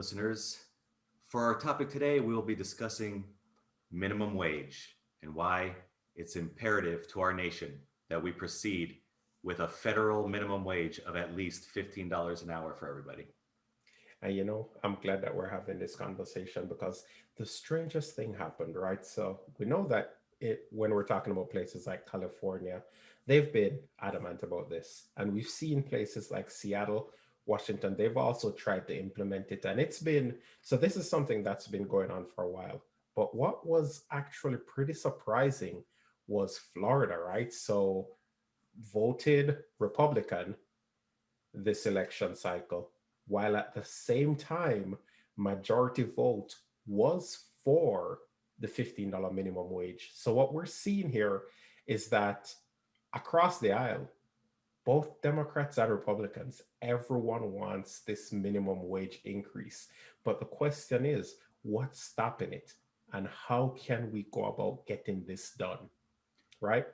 listeners. For our topic today, we will be discussing minimum wage and why it's imperative to our nation that we proceed with a federal minimum wage of at least $15 an hour for everybody. And I'm glad that we're having this conversation because the strangest thing happened, right? So we know that when we're talking about places like California, they've been adamant about this. And we've seen places like Seattle, Washington, they've also tried to implement it. And so this is something that's been going on for a while. But what was actually pretty surprising was Florida, right? So voted Republican this election cycle, while at the same time, majority vote was for the $15 minimum wage. So what we're seeing here is that across the aisle, both Democrats and Republicans, everyone wants this minimum wage increase. But the question is, what's stopping it? And how can we go about getting this done? Right?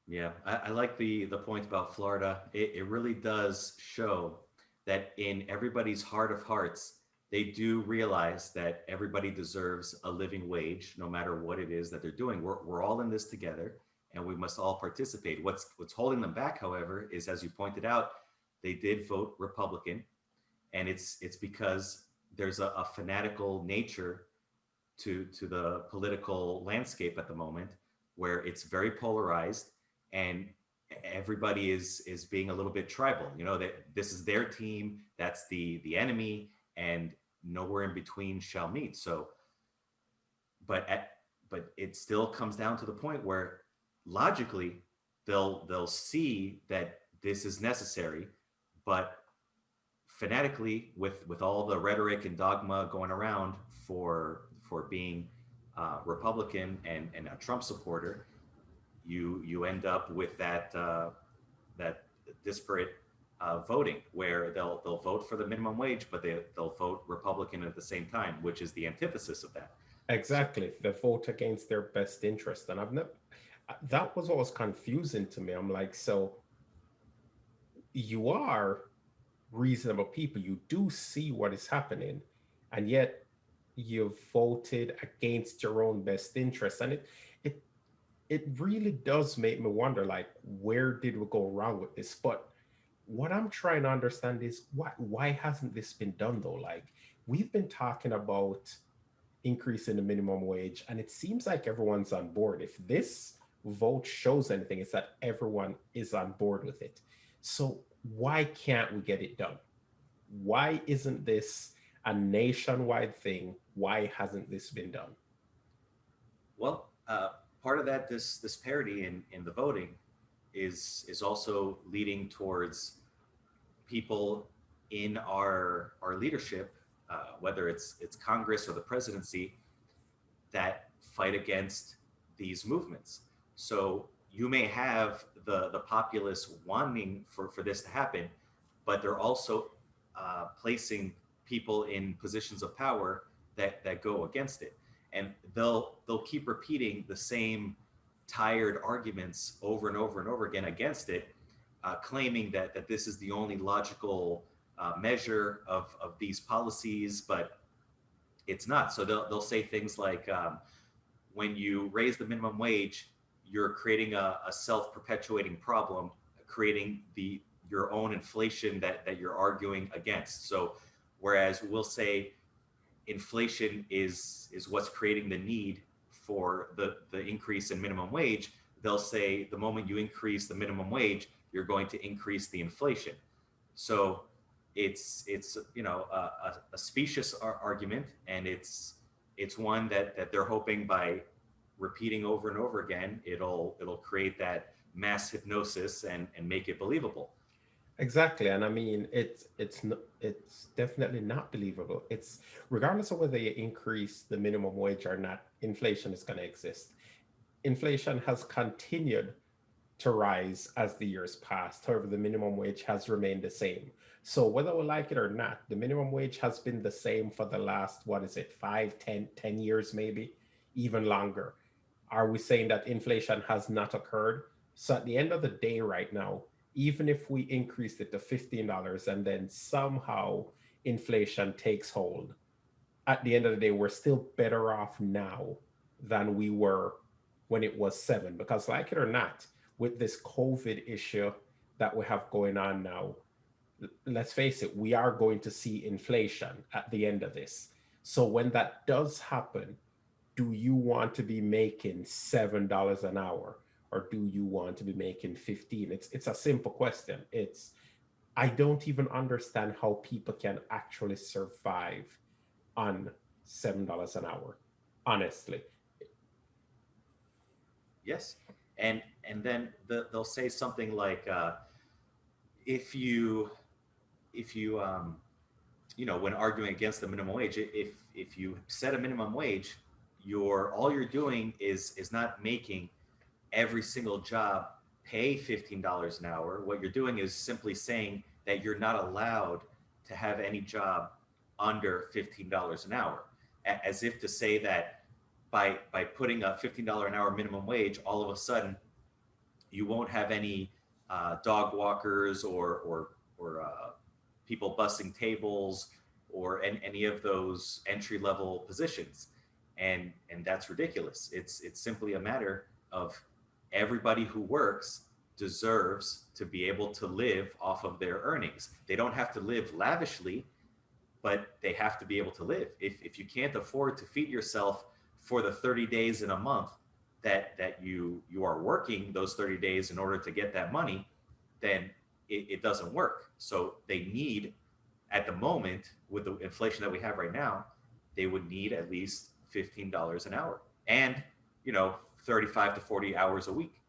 Yeah, I like the point about Florida. It really does show that in everybody's heart of hearts, they do realize that everybody deserves a living wage, no matter what it is that they're doing. We're all in this together, and we must all participate. What's holding them back, however, is as you pointed out, they did vote Republican, and it's because there's a fanatical nature to the political landscape at the moment, where it's very polarized and everybody is being a little bit tribal. You know that this is their team, that's the enemy, and nowhere in between shall meet. So, but at, but it still comes down to the point where logically they'll see that this is necessary, but fanatically with all the rhetoric and dogma going around for being Republican and a Trump supporter, you end up with that disparate voting where they'll vote for the minimum wage, but they'll vote Republican at the same time, which is the antithesis of that. So Exactly. They vote against their best interest. And I've never, that was what was confusing to me. I'm like, so you are reasonable people, you do see what is happening, and yet you've voted against your own best interest. And it it really does make me wonder, like, where did we go wrong with this? But what I'm trying to understand is why hasn't this been done though? Like, we've been talking about increase in the minimum wage, and it seems like everyone's on board. If this vote shows anything, it's that everyone is on board with it. So why can't we get it done? Why isn't this a nationwide thing? Why hasn't this been done? well, part of that this parity in the voting is also leading towards people in our leadership, whether it's Congress or the presidency, that fight against these movements. So you may have the populace wanting for this to happen, but they're also placing people in positions of power that go against it, and they'll keep repeating the same tired arguments over and over and over again against it, claiming that this is the only logical measure of these policies, but it's not. So they'll say things like, when you raise the minimum wage, you're creating a self-perpetuating problem, creating your own inflation that you're arguing against. So whereas we'll say inflation is what's creating the need for the increase in minimum wage, they'll say the moment you increase the minimum wage, you're going to increase the inflation. So it's a specious argument, and it's one that they're hoping by repeating over and over again, it'll create that mass hypnosis and make it believable. Exactly, and I mean it's definitely not believable. It's regardless of whether you increase the minimum wage or not, inflation is going to exist. Inflation has continued to rise as the years passed. However, the minimum wage has remained the same. So whether we like it or not, the minimum wage has been the same for the last, what is it, 5, 10 years, maybe even longer. Are we saying that inflation has not occurred? So at the end of the day, right now, even if we increased it to $15 and then somehow inflation takes hold, at the end of the day, we're still better off now than we were when it was seven. Because, like it or not, with this COVID issue that we have going on now, let's face it, we are going to see inflation at the end of this. So, when that does happen, do you want to be making $7 an hour or do you want to be making 15? It's a simple question. It's I don't even understand how people can actually survive on $7 an hour. Honestly, Yes, and then they'll say something like, if you if you when arguing against the minimum wage, if you set a minimum wage, you're all you're doing is not making every single job pay $15 an hour. What you're doing is simply saying that you're not allowed to have any job under $15 an hour, as if to say that by putting a $15 an hour minimum wage, all of a sudden you won't have any dog walkers or people bussing tables or any of those entry level positions, and that's ridiculous. It's simply a matter of everybody who works deserves to be able to live off of their earnings. They don't have to live lavishly, but they have to be able to live. If you can't afford to feed yourself for the 30 days in a month that you are working those 30 days in order to get that money, then it doesn't work. So they need, at the moment, with the inflation that we have right now, they would need at least $15 an hour and 35 to 40 hours a week.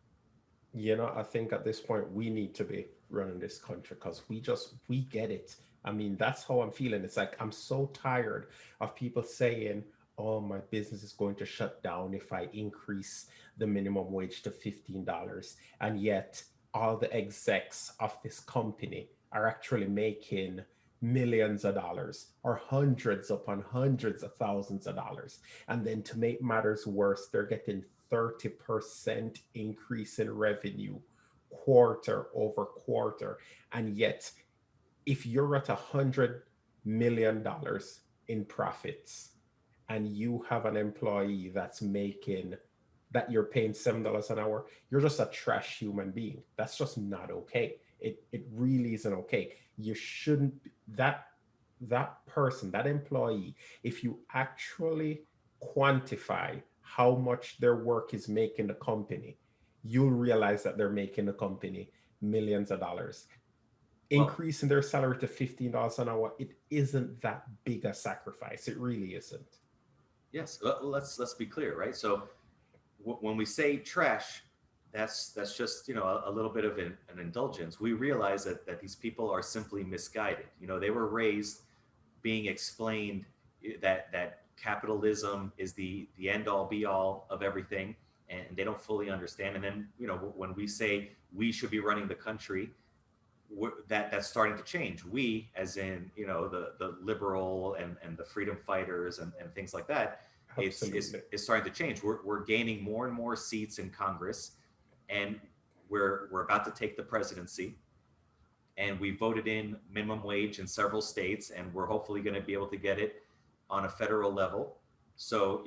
I think at this point we need to be running this country because we get it. I mean, that's how I'm feeling. It's like I'm so tired of people saying, "Oh, my business is going to shut down if I increase the minimum wage to $15," and yet all the execs of this company are actually making millions of dollars or hundreds upon hundreds of thousands of dollars. And then to make matters worse, they're getting 30% increase in revenue quarter over quarter. And yet, if you're at $100 million in profits and you have an employee that's making that you're paying $7 an hour, you're just a trash human being. That's just not okay. It really isn't okay. You shouldn't that that person, that employee, if you actually quantify how much their work is making the company, you'll realize that they're making the company millions of dollars. Well, Increasing their salary to $15 an hour, it isn't that big a sacrifice. It really isn't. yes, let's be clear, right? So when we say trash, that's just a little bit of an indulgence. We realize that these people are simply misguided. They were raised being explained that capitalism is the end all be all of everything, and they don't fully understand. And then when we say we should be running the country, that's starting to change. We, as in the liberal and the freedom fighters and things like that, Absolutely. it's starting to change. We're gaining more and more seats in Congress, and we're about to take the presidency, and we voted in minimum wage in several states, and we're hopefully going to be able to get it on a federal level. So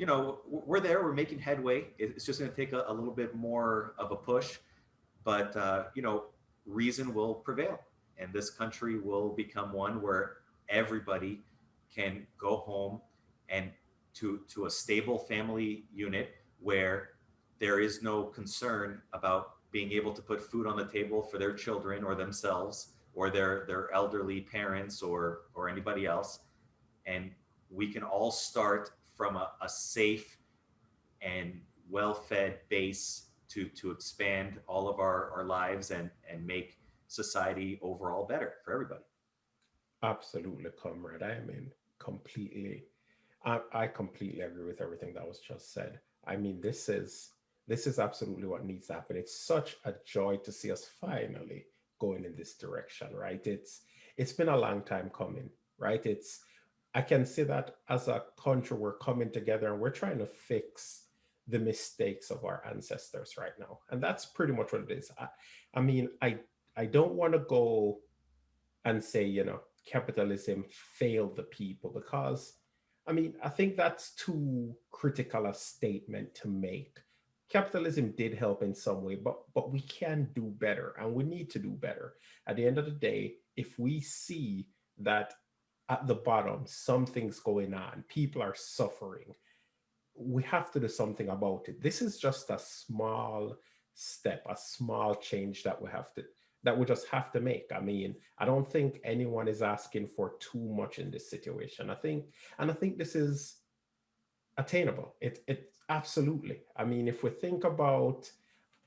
we're there. We're making headway. It's just going to take a little bit more of a push, but reason will prevail, and this country will become one where everybody can go home and to a stable family unit where there is no concern about being able to put food on the table for their children or themselves or their elderly parents or anybody else, and we can all start from a safe and well-fed base to expand all of our lives and make society overall better for everybody. Absolutely, comrade. I mean, completely. I completely agree with everything that was just said. I mean, this is absolutely what needs to happen. It's such a joy to see us finally going in this direction, right? It's been a long time coming, right? I can see that as a country we're coming together and we're trying to fix the mistakes of our ancestors right now, and that's pretty much what it is. I mean, I don't want to go and say, capitalism failed the people because I mean, I think that's too critical a statement to make. Capitalism did help in some way, but we can do better and we need to do better. At the end of the day, if we see that at the bottom something's going on, people are suffering, we have to do something about it. This is just a small step, a small change that we just have to make. I mean, I don't think anyone is asking for too much in this situation. I think this is attainable. It absolutely. I mean, if we think about,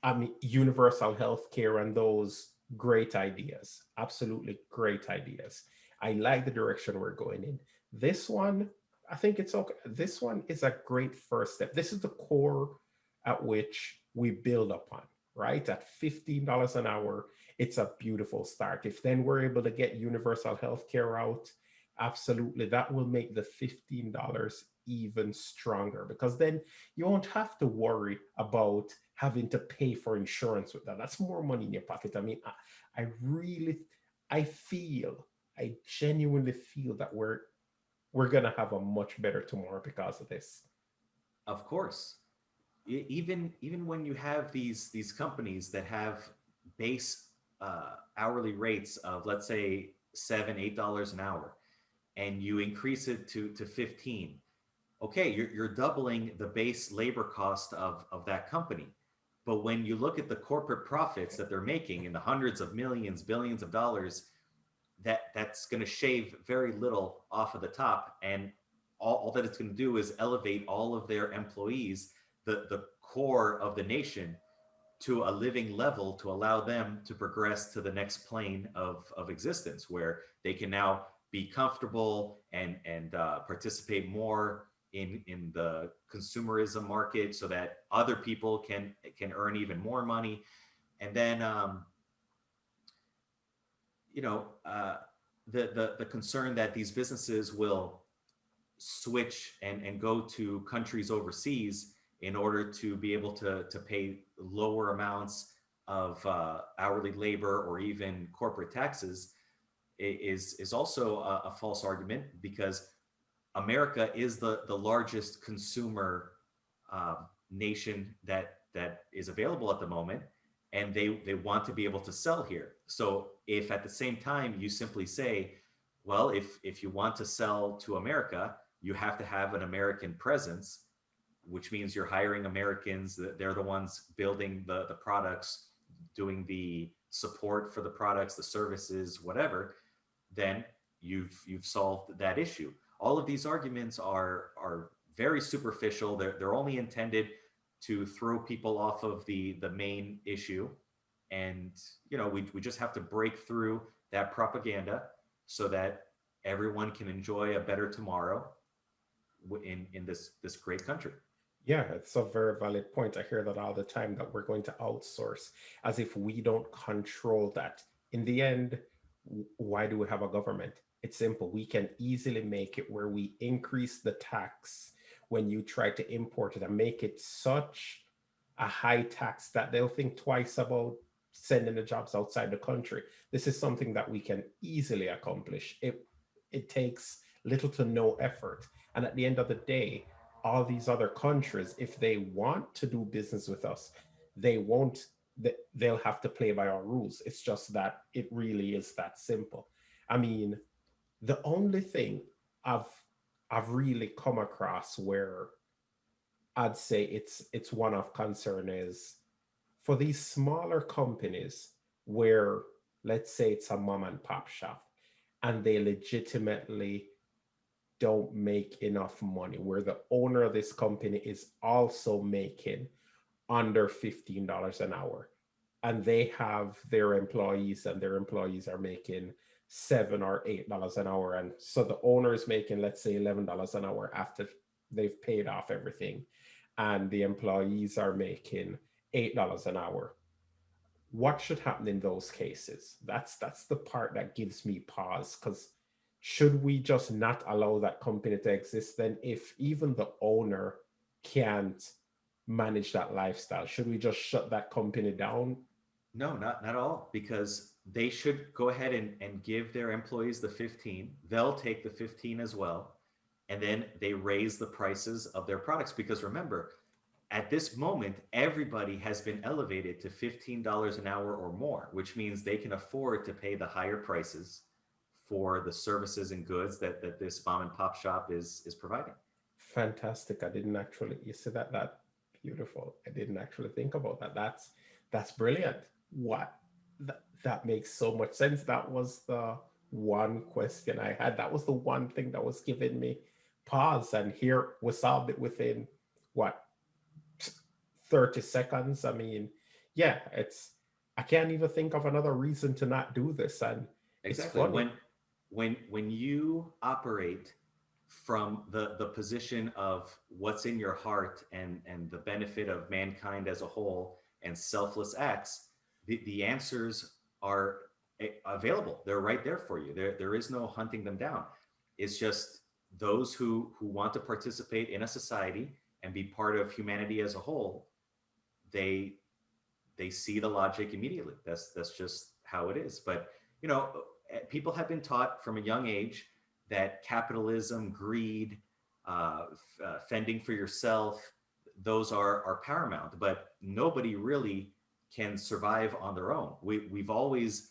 I mean, universal healthcare and those great ideas, absolutely great ideas. I like the direction we're going in. This one, I think it's okay. This one is a great first step. This is the core at which we build upon, right? At $15 an hour, it's a beautiful start. If then we're able to get universal healthcare out, absolutely, that will make the $15 even stronger because then you won't have to worry about having to pay for insurance with that. That's more money in your pocket. I mean, I really, I feel, I genuinely feel that we're gonna have a much better tomorrow because of this. Of course, even when you have these companies that have base hourly rates of, let's say, $7 $8 an hour, and you increase it to 15, okay, you're doubling the base labor cost of that company. But when you look at the corporate profits that they're making in the hundreds of millions, billions of dollars, that's going to shave very little off of the top, and all that it's going to do is elevate all of their employees, the core of the nation, to a living level to allow them to progress to the next plane of existence where they can now be comfortable and participate more in the consumerism market so that other people can earn even more money. And then you know the concern that these businesses will switch and go to countries overseas in order to be able to pay lower amounts of hourly labor or even corporate taxes is also a false argument, because America is the largest consumer nation that is available at the moment, and they want to be able to sell here. So if at the same time you simply say, well, if you want to sell to America, you have to have an American presence, which means you're hiring Americans. They're the ones building the products, doing the support for the products, the services, whatever. Then you've solved that issue. All of these arguments are very superficial. They're only intended to throw people off of the main issue. And we just have to break through that propaganda so that everyone can enjoy a better tomorrow in this great country. Yeah, it's a very valid point. I hear that all the time that we're going to outsource as if we don't control that. In the end, why do we have a government? It's simple. We can easily make it where we increase the tax when you try to import it and make it such a high tax that they'll think twice about sending the jobs outside the country. This is something that we can easily accomplish. It takes little to no effort. And at the end of the day, all these other countries, if they want to do business with us, they won't, they'll have to play by our rules. It's just that it really is that simple. I mean, the only thing I've I've really come across where I'd say it's one of concern is for these smaller companies where, let's say it's a mom and pop shop and they legitimately don't make enough money, where the owner of this company is also making under $15 an hour, and they have their employees and their employees are making $7 or $8 an hour, and so the owner is making, let's say, $11 an hour after they've paid off everything, and the employees are making $8 an hour. What should happen in those cases? That's the part that gives me pause, because should we just not allow that company to exist then if even the owner can't manage that lifestyle? Should we just shut that company down? No, not all, because they should go ahead and give their employees the 15. They'll take the 15 as well. and then they raise the prices of their products. Because remember, at this moment, everybody has been elevated to $15 an hour or more, which means they can afford to pay the higher prices for the services and goods that this mom and pop shop is providing. Fantastic. I didn't actually, you said that beautiful. I didn't actually think about that. That's brilliant. What that makes so much sense. That was the one question I had. That was the one thing that was giving me pause. And here we solved it within what, 30 seconds. I mean, yeah, I can't even think of another reason to not do this. And it's Exactly. funny. When you operate from the position of what's in your heart and the benefit of mankind as a whole and selfless acts, the answers are available. They're right there for you. There is no hunting them down. It's just those who want to participate in a society and be part of humanity as a whole, they they see the logic immediately. That's just how it is. But you know, people have been taught from a young age that capitalism, greed, fending for yourself, those are paramount. But nobody really can survive on their own. We've always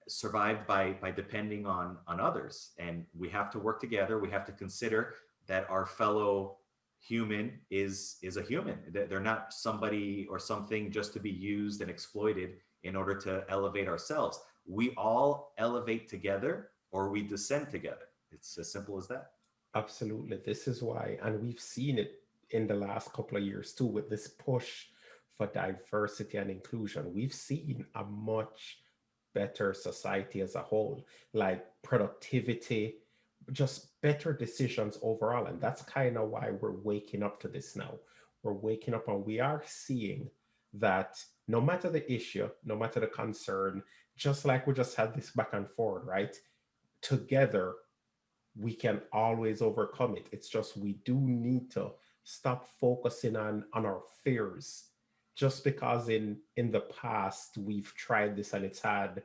survived by depending on others, and we have to work together. We have to consider that our fellow human is a human. They're not somebody or something just to be used and exploited in order to elevate ourselves. We all elevate together or we descend together. It's as simple as that. Absolutely. This is why, and we've seen it in the last couple of years too, with this push for diversity and inclusion. We've seen a much better society as a whole, like productivity, just better decisions overall. And that's kind of why we're waking up to this now. We're waking up and we are seeing that no matter the issue, no matter the concern, just like we just had this back and forth, right? Together we can always overcome it. It's just we do need to stop focusing on our fears. Just because in the past we've tried this and it's had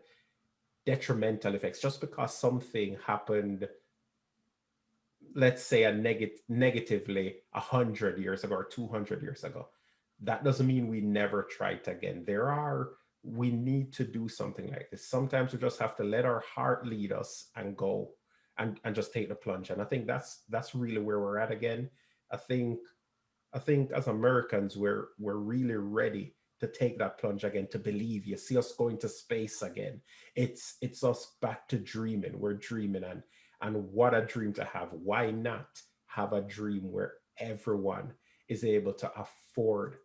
detrimental effects, just because something happened, let's say negatively 100 years ago or 200 years ago, that doesn't mean we never try it again. We need to do something like this. Sometimes we just have to let our heart lead us and go and just take the plunge. And I think that's really where we're at again. I think I think as Americans, we're really ready to take that plunge again, to believe. You see us going to space again. It's us back to dreaming. We're dreaming, and what a dream to have. Why not have a dream where everyone is able to afford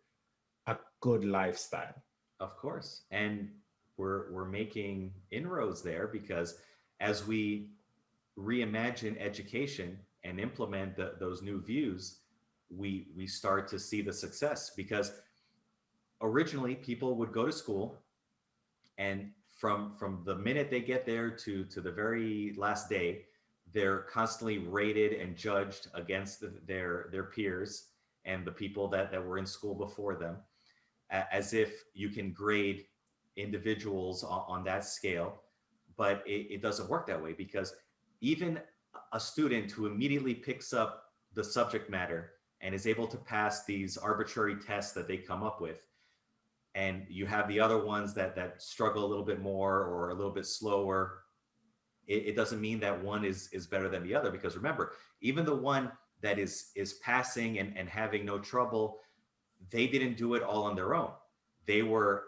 a good lifestyle? Of course. And we're making inroads there because as we reimagine education and implement those new views, we start to see the success. Because originally people would go to school, and from the minute they get there to the very last day, they're constantly rated and judged against their peers and the people that were in school before them, as if you can grade individuals on that scale. But it doesn't work that way, because even a student who immediately picks up the subject matter and is able to pass these arbitrary tests that they come up with, and you have the other ones that struggle a little bit more or a little bit slower, it doesn't mean that one is better than the other. Because remember, even the one that is passing and having no trouble, they didn't do it all on their own. They were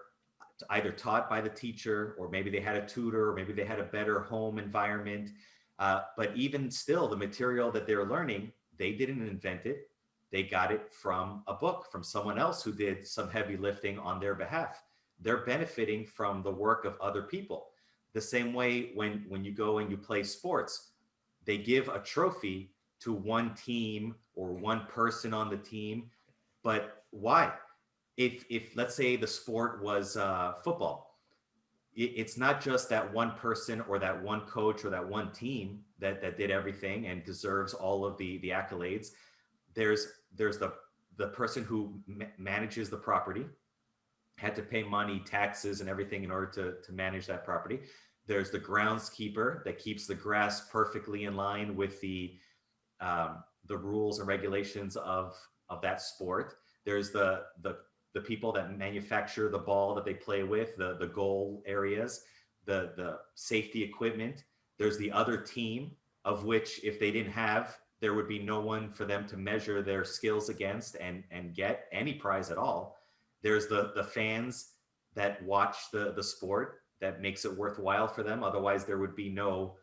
either taught by the teacher, or maybe they had a tutor, or maybe they had a better home environment. But even still, the material that they're learning, they didn't invent it. They got it from a book, from someone else who did some heavy lifting on their behalf. They're benefiting from the work of other people. The same way when you go and you play sports, they give a trophy to one team or one person on the team. But why? If let's say the sport was football, it's not just that one person or that one coach or that one team that did everything and deserves all of the accolades. There's the person who manages the property, had to pay money, taxes, and everything in order to manage that property. There's the groundskeeper that keeps the grass perfectly in line with the rules and regulations of that sport. There's the people that manufacture the ball that they play with, the goal areas, the safety equipment. There's the other team, of which if they didn't have, there would be no one for them to measure their skills against and get any prize at all. There's the fans that watch the sport that makes it worthwhile for them. Otherwise, there would be no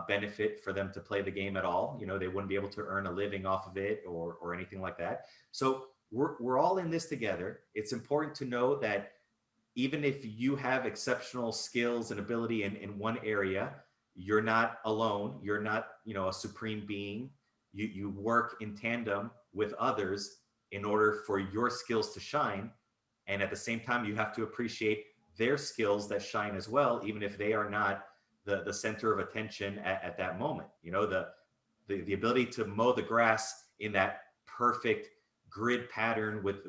benefit for them to play the game at all. You know, they wouldn't be able to earn a living off of it or anything like that. So we're all in this together. It's important to know that even if you have exceptional skills and ability in one area, you're not alone. You're not, you know, a supreme being. You work in tandem with others in order for your skills to shine. And at the same time, you have to appreciate their skills that shine as well, even if they are not the center of attention at that moment. You know, the ability to mow the grass in that perfect grid pattern with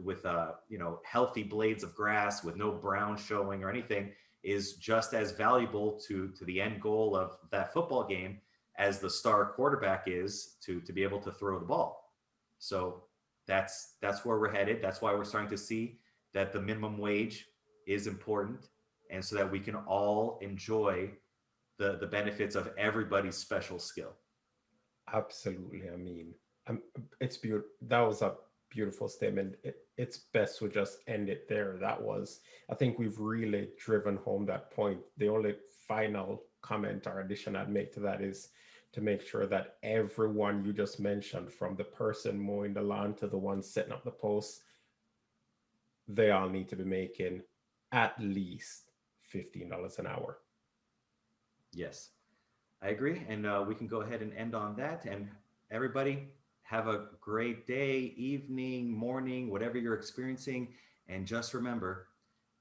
you know, healthy blades of grass with no brown showing or anything is just as valuable to the end goal of that football game as the star quarterback is to be able to throw the ball. So that's where we're headed. That's why we're starting to see that the minimum wage is important, and so that we can all enjoy the benefits of everybody's special skill. Absolutely. I mean, um, it's beautiful. That was a beautiful statement. It's best to just end it there. That was, I think we've really driven home that point. The only final comment or addition I'd make to that is to make sure that everyone you just mentioned, from the person mowing the lawn to the one setting up the post, they all need to be making at least $15 an hour. Yes, I agree. And we can go ahead and end on that. And everybody, have a great day, evening, morning, whatever you're experiencing. And just remember,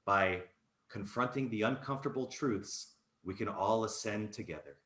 by confronting the uncomfortable truths, we can all ascend together.